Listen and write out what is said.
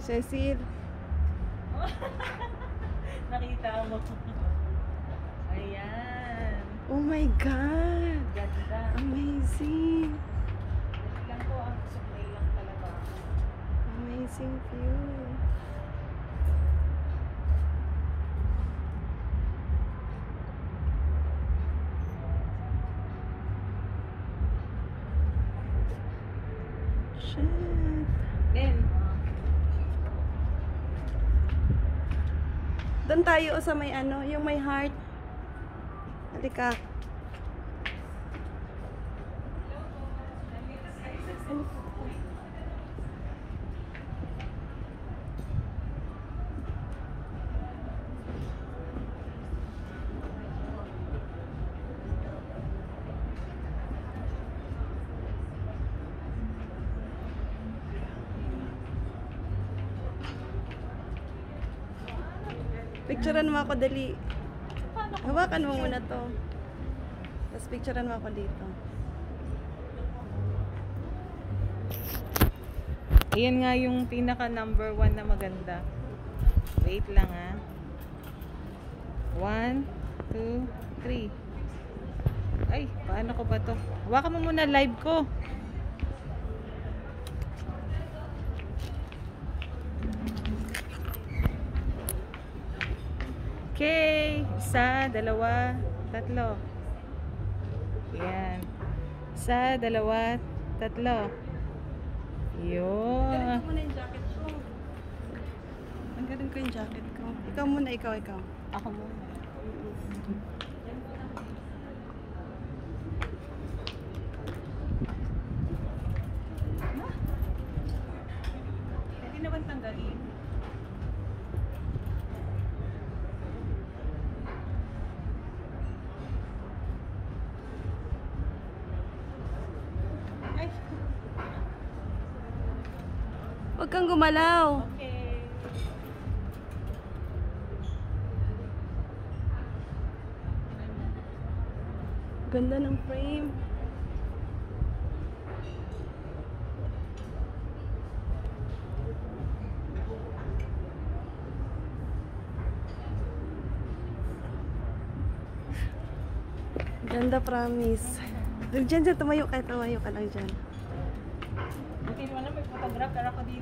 Cecil. Nakita mo. Ayan. Oh my God. Ganda. Amazing. Lang po ang supply lang talaga. Amazing view. Shit. Then, Doon tayo sa may ano, yung may heart. Halika. Picturean mo ako, dali. Hawakan mo muna to. Tapos picturean mo ako dito. ayan nga yung pinaka number 1 na maganda. Wait lang ha. 1, 2, 3. Ay, paano ko ba to? Hawakan mo muna live ko. Okay. 1, 2, 3. Ayan. 1, 2, 3. Yun. Galing ko muna yung jacket ko. Ang galing ko yung jacket ko. Ikaw muna, ikaw. Ako muna. Pwede naman tanggalin. Ay. Huwag kang gumalaw. Okay. Ganda ng frame. Ganda, promise. Diyan, tumayo ka lang dyan. Buti naman lang may photographer ako dito.